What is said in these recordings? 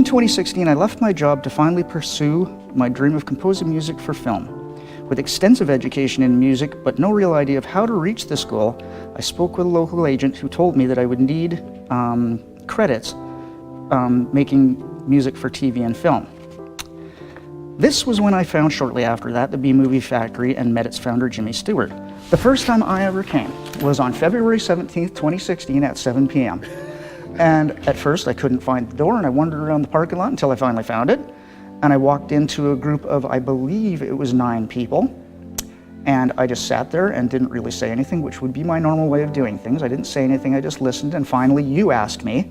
2016, I left my job to finally pursue my dream of composing music for film. With extensive education in music, but no real idea of how to reach this goal, I spoke with a local agent who told me that I would need credits making music for TV and film. This was when I found shortly after that the B Movie Factory and met its founder, Jimmy Stewart. The first time I ever came was on February 17th, 2016 at 7 p.m. And at first I couldn't find the door, and I wandered around the parking lot until I finally found it. And I walked into a group of, I believe it was 9 people. And I just sat there and didn't really say anything, which would be my normal way of doing things. I didn't say anything, I just listened, and finally you asked me,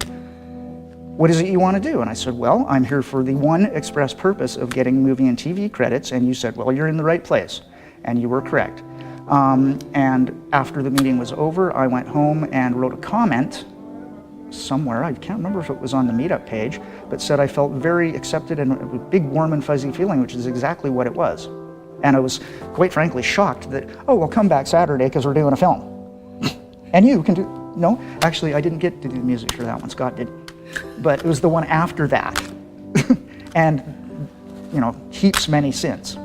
what is it you want to do? And I said, well, I'm here for the one express purpose of getting movie and TV credits. And you said, well, you're in the right place. And you were correct. And after the meeting was over, I went home and wrote a comment somewhere, I can't remember if it was on the meetup page, but said I felt very accepted and a big warm and fuzzy feeling, which is exactly what it was. And I was quite frankly shocked that, oh, well, come back Saturday because we're doing a film. And you can do, no, actually I didn't get to do the music for that one, Scott did. But it was the one after that. And, you know, heaps many since.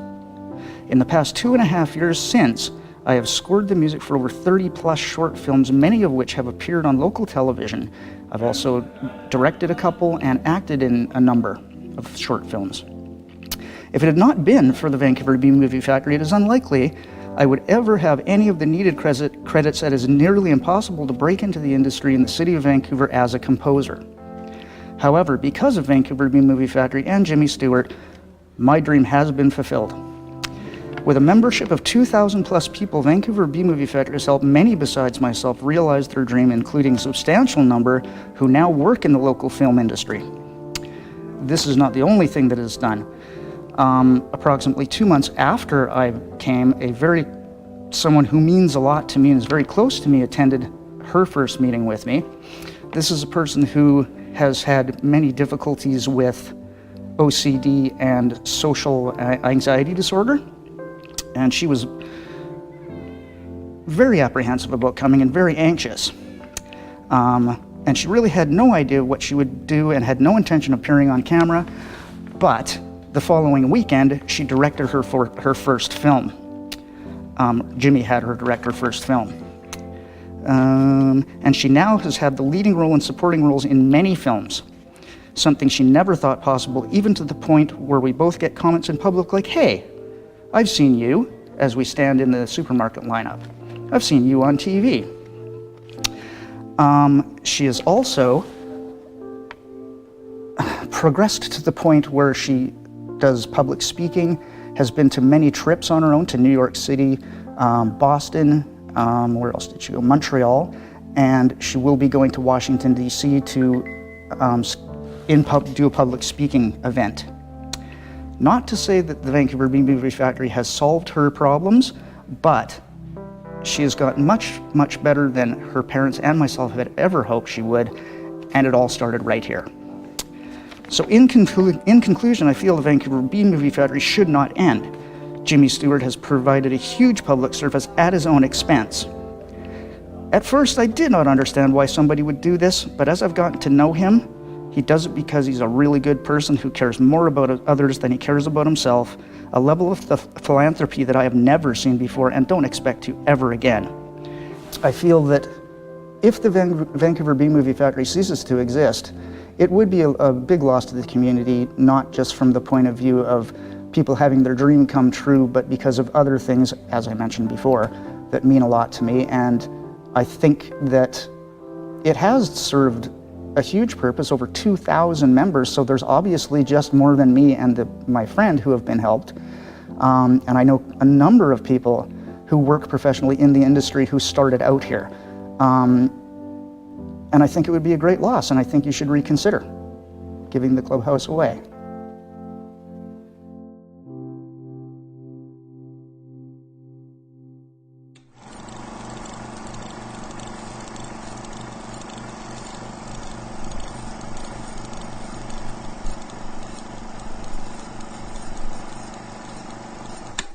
In the past 2.5 years since, I have scored the music for over 30 plus short films, many of which have appeared on local television. I've also directed a couple and acted in a number of short films. If it had not been for the Vancouver B Movie Factory, it is unlikely I would ever have any of the needed credits that is nearly impossible to break into the industry in the city of Vancouver as a composer. However, because of Vancouver B Movie Factory and Jimmy Stewart, my dream has been fulfilled. With a membership of 2,000 plus people, Vancouver B Movie Factory has helped many besides myself realize their dream, including a substantial number who now work in the local film industry. This is not the only thing that is done. Approximately 2 months after I came, someone who means a lot to me and is very close to me attended her first meeting with me. This is a person who has had many difficulties with OCD and social anxiety disorder. And she was very apprehensive about coming and very anxious. And she really had no idea what she would do and had no intention of appearing on camera. But the following weekend, she directed her first film. Jimmy had her direct her first film. And she now has had the leading role and supporting roles in many films. Something she never thought possible, even to the point where we both get comments in public like, hey, I've seen you as we stand in the supermarket lineup. I've seen you on TV. She has also progressed to the point where she does public speaking, has been to many trips on her own to New York City, Boston, where else did she go? Montreal, and she will be going to Washington, D.C. to do a public speaking event. Not to say that the Vancouver B Movie Factory has solved her problems, but she has gotten much, much better than her parents and myself had ever hoped she would, and it all started right here. So in conclusion, I feel the Vancouver B Movie Factory should not end. Jimmy Stewart has provided a huge public service at his own expense. At first, I did not understand why somebody would do this, but as I've gotten to know him, he does it because he's a really good person who cares more about others than he cares about himself, a level of philanthropy that I have never seen before and don't expect to ever again. I feel that if the Vancouver B Movie Factory ceases to exist, it would be a big loss to the community, not just from the point of view of people having their dream come true, but because of other things, as I mentioned before, that mean a lot to me. And I think that it has served a huge purpose, over 2,000 members, so there's obviously just more than me and my friend who have been helped. And I know a number of people who work professionally in the industry who started out here. And I think it would be a great loss, and I think you should reconsider giving the clubhouse away.